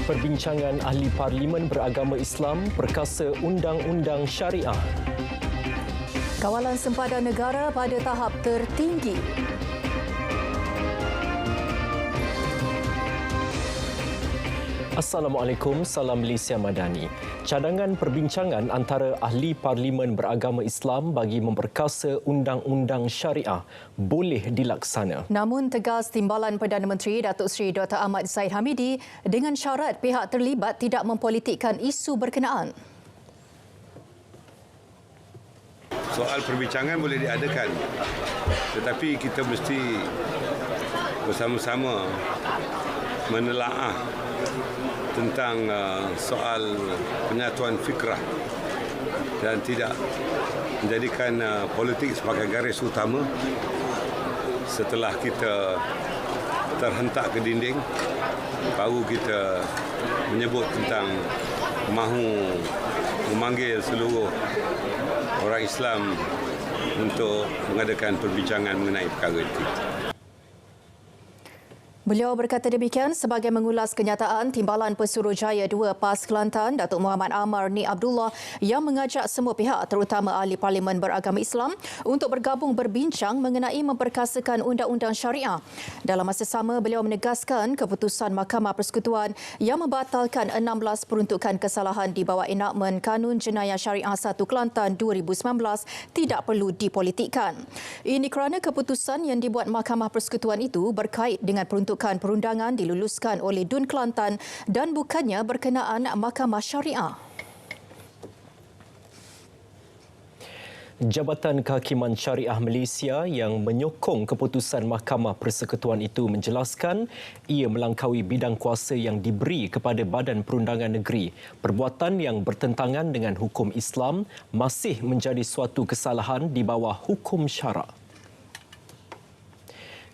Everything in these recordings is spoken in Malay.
Perbincangan ahli Parlimen beragama Islam perkasa Undang-Undang Syariah. Kawalan sempadan negara pada tahap tertinggi. Assalamualaikum, salam Malaysia Madani. Cadangan perbincangan antara ahli Parlimen beragama Islam bagi memperkasa Undang-Undang Syariah boleh dilaksana. Namun tegas Timbalan Perdana Menteri Datuk Seri Dr. Ahmad Zahid Hamidi dengan syarat pihak terlibat tidak mempolitikkan isu berkenaan. Soal perbincangan boleh diadakan, tetapi kita mesti bersama-sama menelaah tentang soal penyatuan fikrah dan tidak menjadikan politik sebagai garis utama. Setelah kita terhentak ke dinding, baru kita menyebut tentang mahu memanggil seluruh orang Islam untuk mengadakan perbincangan mengenai perkara itu. Beliau berkata demikian sebagai mengulas kenyataan Timbalan Pesuruhjaya 2 PAS Kelantan Datuk Muhammad Amar Ni Abdullah yang mengajak semua pihak terutama ahli Parlimen beragama Islam untuk bergabung berbincang mengenai memperkasakan Undang-Undang Syariah. Dalam masa sama, beliau menegaskan keputusan Mahkamah Persekutuan yang membatalkan 16 peruntukan kesalahan di bawah enakmen Kanun Jenayah Syariah 1 Kelantan 2019 tidak perlu dipolitikkan. Ini kerana keputusan yang dibuat Mahkamah Persekutuan itu berkait dengan perundangan diluluskan oleh Dun Kelantan dan bukannya berkenaan Mahkamah Syariah. Jabatan Kehakiman Syariah Malaysia yang menyokong keputusan Mahkamah Persekutuan itu menjelaskan ia melangkaui bidang kuasa yang diberi kepada Badan Perundangan Negeri. Perbuatan yang bertentangan dengan hukum Islam masih menjadi suatu kesalahan di bawah hukum syarak.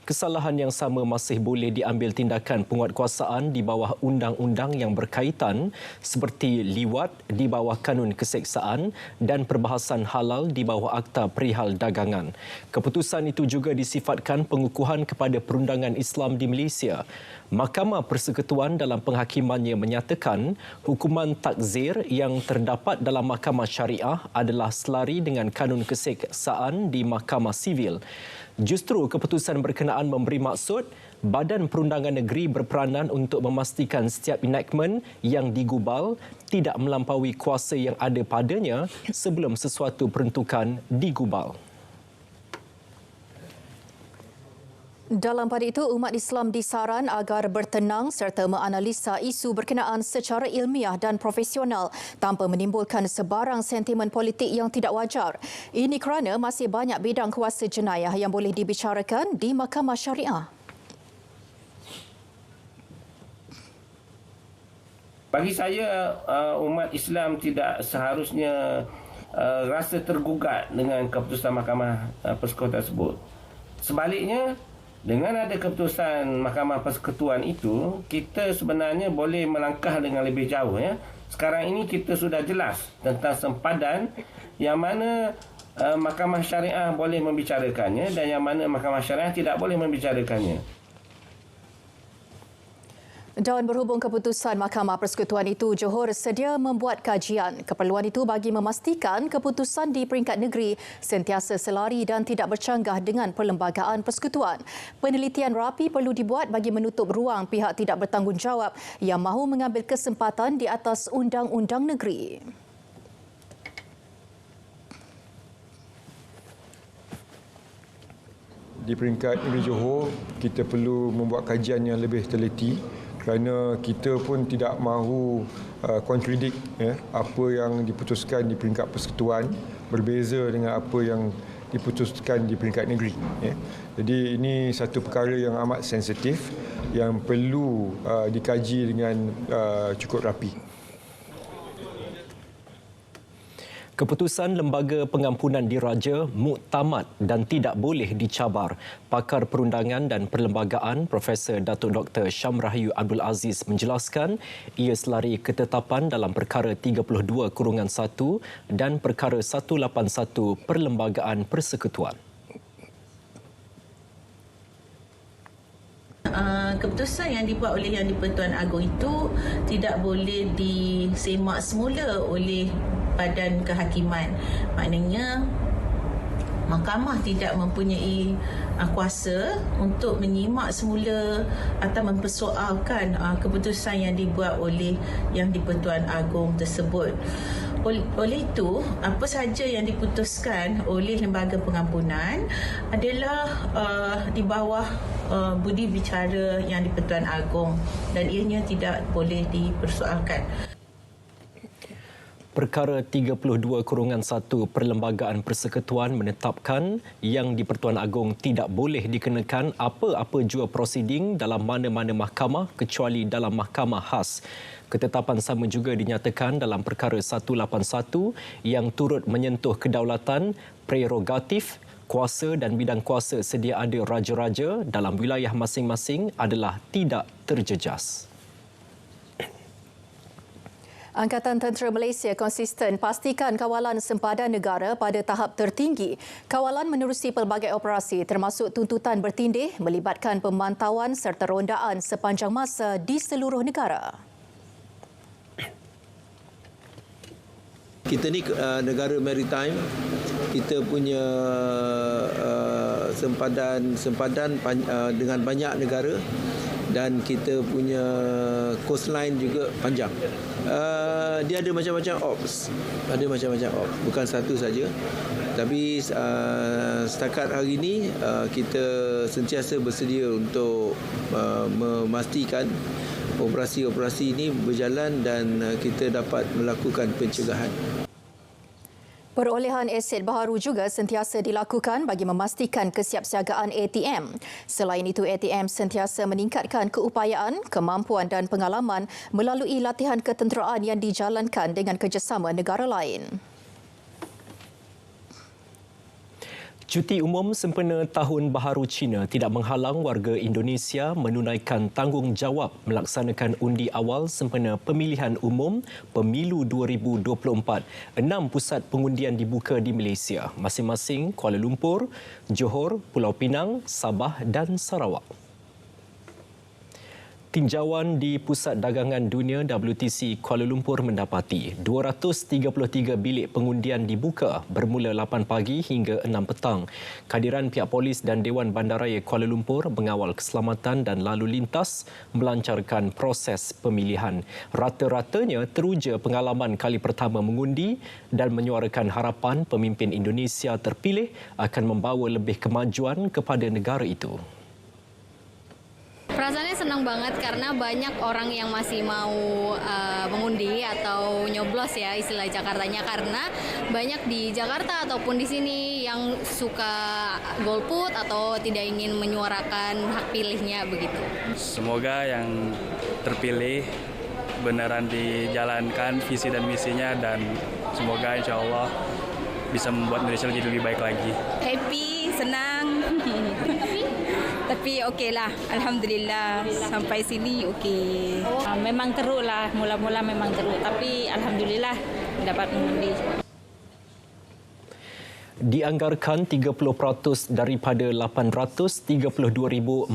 Kesalahan yang sama masih boleh diambil tindakan penguatkuasaan di bawah undang-undang yang berkaitan seperti liwat di bawah kanun keseksaan dan perbahasan halal di bawah Akta Perihal Dagangan. Keputusan itu juga disifatkan pengukuhan kepada perundangan Islam di Malaysia. Mahkamah Persekutuan dalam penghakimannya menyatakan hukuman takzir yang terdapat dalam Mahkamah Syariah adalah selari dengan kanun keseksaan di Mahkamah Sivil. Justru keputusan berkenaan memberi maksud Badan Perundangan Negeri berperanan untuk memastikan setiap enactment yang digubal tidak melampaui kuasa yang ada padanya sebelum sesuatu peruntukan digubal. Dalam pada itu, umat Islam disaran agar bertenang serta menganalisa isu berkenaan secara ilmiah dan profesional tanpa menimbulkan sebarang sentimen politik yang tidak wajar. Ini kerana masih banyak bidang kuasa jenayah yang boleh dibicarakan di Mahkamah Syariah. Bagi saya, umat Islam tidak seharusnya rasa tergugat dengan keputusan Mahkamah Persekutuan tersebut. Sebaliknya, dengan ada keputusan Mahkamah Persekutuan itu, kita sebenarnya boleh melangkah dengan lebih jauh. Ya. Sekarang ini kita sudah jelas tentang sempadan yang mana Mahkamah Syariah boleh membicarakannya dan yang mana Mahkamah Syariah tidak boleh membicarakannya. Dan berhubung keputusan Mahkamah Persekutuan itu, Johor sedia membuat kajian. Keperluan itu bagi memastikan keputusan di peringkat negeri sentiasa selari dan tidak bercanggah dengan perlembagaan persekutuan. Penelitian rapi perlu dibuat bagi menutup ruang pihak tidak bertanggungjawab yang mahu mengambil kesempatan di atas undang-undang negeri. Di peringkat negeri Johor, kita perlu membuat kajian yang lebih teliti kerana kita pun tidak mahu kontradik apa yang diputuskan di peringkat persekutuan berbeza dengan apa yang diputuskan di peringkat negeri. Jadi ini satu perkara yang amat sensitif yang perlu dikaji dengan cukup rapi. Keputusan Lembaga Pengampunan Diraja muktamad dan tidak boleh dicabar. Pakar Perundangan dan Perlembagaan Profesor Datuk Dr. Syamrahayu Abdul Aziz menjelaskan ia selari ketetapan dalam perkara 32/1 dan perkara 181 Perlembagaan Persekutuan. keputusan yang dibuat oleh Yang di-Pertuan Agong itu tidak boleh disemak semula oleh Badan Kehakiman. Maknanya Mahkamah tidak mempunyai kuasa untuk menyimak semula atau mempersoalkan keputusan yang dibuat oleh Yang di-Pertuan Agong tersebut. Oleh itu, apa sahaja yang diputuskan oleh Lembaga Pengampunan adalah di bawah budi bicara Yang di-Pertuan Agong dan ianya tidak boleh dipersoalkan. Perkara 32/1 Perlembagaan Persekutuan menetapkan Yang di-Pertuan Agong tidak boleh dikenakan apa-apa jua prosiding dalam mana-mana mahkamah kecuali dalam mahkamah khas. Ketetapan sama juga dinyatakan dalam Perkara 181 yang turut menyentuh kedaulatan, prerogatif, kuasa dan bidang kuasa sedia ada raja-raja dalam wilayah masing-masing adalah tidak terjejas. Angkatan Tentera Malaysia konsisten pastikan kawalan sempadan negara pada tahap tertinggi. Kawalan menerusi pelbagai operasi termasuk tuntutan bertindih melibatkan pemantauan serta rondaan sepanjang masa di seluruh negara. Kita ni negara maritime, kita punya sempadan dengan banyak negara dan kita punya coastline juga panjang. Dia ada macam-macam ops. Bukan satu saja. Tapi setakat hari ini kita sentiasa bersedia untuk memastikan operasi-operasi ini berjalan dan kita dapat melakukan pencegahan. Perolehan aset baharu juga sentiasa dilakukan bagi memastikan kesiapsiagaan ATM. Selain itu, ATM sentiasa meningkatkan keupayaan, kemampuan dan pengalaman melalui latihan ketenteraan yang dijalankan dengan kerjasama negara lain. Cuti umum sempena Tahun Baharu Cina tidak menghalang warga Indonesia menunaikan tanggungjawab melaksanakan undi awal sempena pemilihan umum Pemilu 2024. 6 pusat pengundian dibuka di Malaysia, masing-masing Kuala Lumpur, Johor, Pulau Pinang, Sabah dan Sarawak. Tinjauan di Pusat Dagangan Dunia WTC Kuala Lumpur mendapati 233 bilik pengundian dibuka bermula 8 pagi hingga 6 petang. Kehadiran pihak polis dan Dewan Bandaraya Kuala Lumpur mengawal keselamatan dan lalu lintas melancarkan proses pemilihan. Rata-ratanya teruja pengalaman kali pertama mengundi dan menyuarakan harapan pemimpin Indonesia terpilih akan membawa lebih kemajuan kepada negara itu. Perasaannya senang banget karena banyak orang yang masih mau mengundi atau nyoblos ya istilah Jakartanya, karena banyak di Jakarta ataupun di sini yang suka golput atau tidak ingin menyuarakan hak pilihnya begitu. Semoga yang terpilih beneran dijalankan visi dan misinya dan semoga insya Allah bisa membuat Indonesia jadi lebih baik lagi. Happy, senang. Tapi okeylah, alhamdulillah sampai sini okey. Memang teruklah, mula-mula memang teruk, tapi alhamdulillah dapat mengundi. Dianggarkan 30% daripada 832,420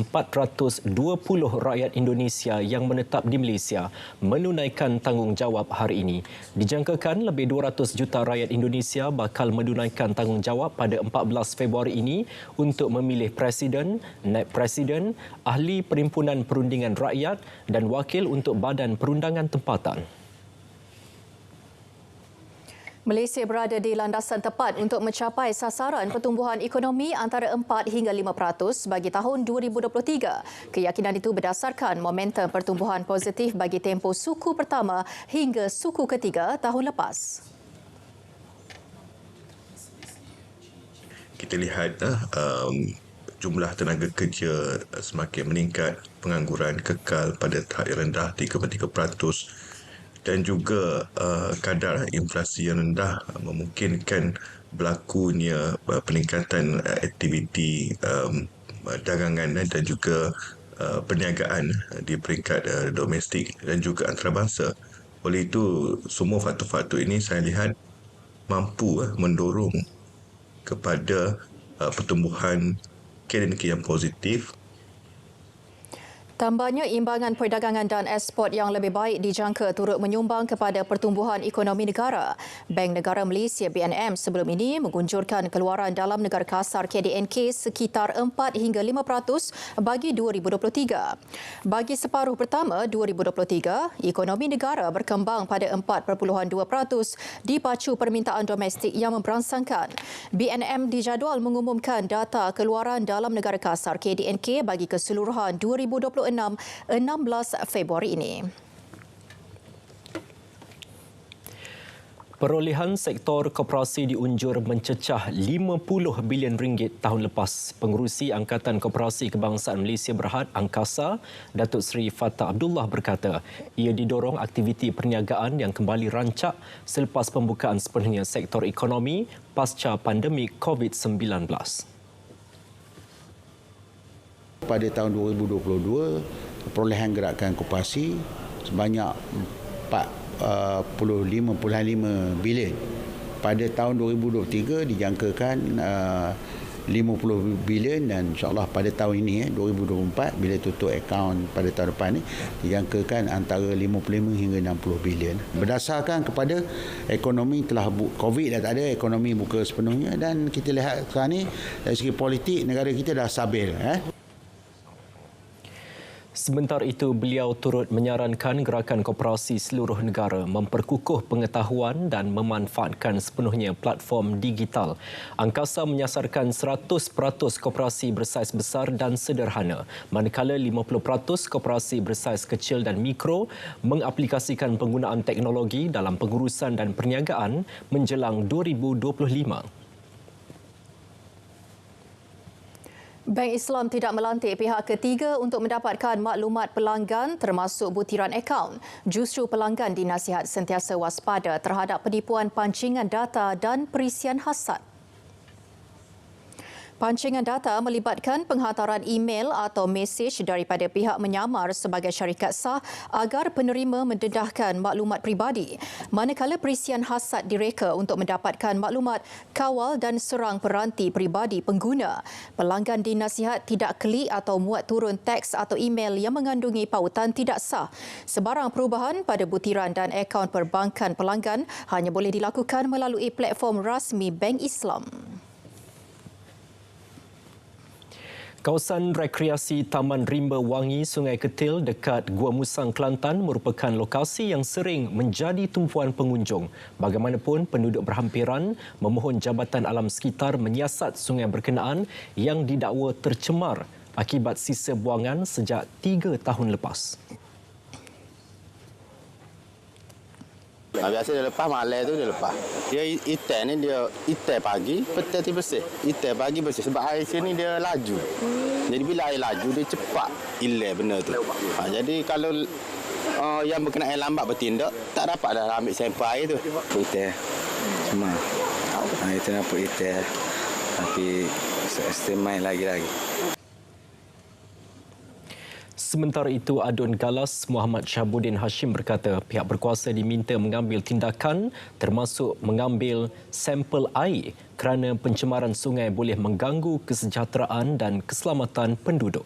rakyat Indonesia yang menetap di Malaysia menunaikan tanggungjawab hari ini. Dijangkakan lebih 200 juta rakyat Indonesia bakal menunaikan tanggungjawab pada 14 Februari ini untuk memilih Presiden, Naib Presiden, Ahli Perhimpunan Perundingan Rakyat dan Wakil untuk Badan Perundangan Tempatan. Malaysia berada di landasan tepat untuk mencapai sasaran pertumbuhan ekonomi antara 4 hingga 5% bagi tahun 2023. Keyakinan itu berdasarkan momentum pertumbuhan positif bagi tempoh suku pertama hingga suku ketiga tahun lepas. Kita lihat jumlah tenaga kerja semakin meningkat, pengangguran kekal pada tahap yang rendah 3.3%. Dan juga kadar inflasi yang rendah memungkinkan berlakunya peningkatan aktiviti dagangan dan juga perniagaan di peringkat domestik dan juga antarabangsa. Oleh itu, semua faktor-faktor ini saya lihat mampu mendorong kepada pertumbuhan KDNK yang positif. Tambahnya, imbangan perdagangan dan ekspor yang lebih baik dijangka turut menyumbang kepada pertumbuhan ekonomi negara. Bank Negara Malaysia BNM sebelum ini mengunjurkan keluaran dalam negara kasar KDNK sekitar 4 hingga 5% bagi 2023. Bagi separuh pertama 2023, ekonomi negara berkembang pada 4.2% dipacu permintaan domestik yang memberansangkan. BNM dijadual mengumumkan data keluaran dalam negara kasar KDNK bagi keseluruhan 2026 16 Februari ini. Perolehan sektor koperasi diunjur mencecah 50 bilion ringgit tahun lepas. Pengerusi Angkatan Koperasi Kebangsaan Malaysia Berhad Angkasa, Datuk Seri Fattah Abdullah berkata, ia didorong aktiviti perniagaan yang kembali rancak selepas pembukaan sepenuhnya sektor ekonomi pasca pandemik COVID-19. Pada tahun 2022, perolehan gerakan koperasi sebanyak 45.5 bilion. Pada tahun 2023 dijangkakan 50 bilion dan insyaAllah pada tahun ini 2024 bila tutup akaun pada tahun depan ini dijangkakan antara 55 hingga 60 bilion. Berdasarkan kepada ekonomi telah COVID dah tak ada, ekonomi buka sepenuhnya dan kita lihat sekarang ni dari segi politik negara kita dah stabil. Sementara itu, beliau turut menyarankan gerakan koperasi seluruh negara memperkukuh pengetahuan dan memanfaatkan sepenuhnya platform digital. Angkasa menyasarkan 100% koperasi bersaiz besar dan sederhana, manakala 50% koperasi bersaiz kecil dan mikro mengaplikasikan penggunaan teknologi dalam pengurusan dan perniagaan menjelang 2025. Bank Islam tidak melantik pihak ketiga untuk mendapatkan maklumat pelanggan termasuk butiran akaun. Justru pelanggan dinasihat sentiasa waspada terhadap penipuan pancingan data dan perisian hasad. Pancingan data melibatkan penghantaran email atau mesej daripada pihak menyamar sebagai syarikat sah agar penerima mendedahkan maklumat peribadi. Manakala perisian hasad direka untuk mendapatkan maklumat kawal dan serang peranti peribadi pengguna. Pelanggan dinasihat tidak klik atau muat turun teks atau email yang mengandungi pautan tidak sah. Sebarang perubahan pada butiran dan akaun perbankan pelanggan hanya boleh dilakukan melalui platform rasmi Bank Islam. Kawasan rekreasi Taman Rimba Wangi Sungai Ketil dekat Gua Musang, Kelantan merupakan lokasi yang sering menjadi tumpuan pengunjung. Bagaimanapun, penduduk berhampiran memohon Jabatan Alam Sekitar menyiasat sungai berkenaan yang didakwa tercemar akibat sisa buangan sejak 3 tahun lepas. Biasa dia lepas, malam tu dia lepas. Dia ikan ni dia ikan pagi, petang tu bersih. Ikan pagi bersih sebab air sini dia laju. Jadi bila air laju dia cepat hilang benda tu. Jadi kalau yang berkenaan lambat bertindak, tak dapat dah ambil sampel air tu. Ikan. Cuma itu nampak ikan. Tapi semai lagi. Sementara itu, Adun Galas Muhammad Syahabuddin Hashim berkata pihak berkuasa diminta mengambil tindakan termasuk mengambil sampel air kerana pencemaran sungai boleh mengganggu kesejahteraan dan keselamatan penduduk.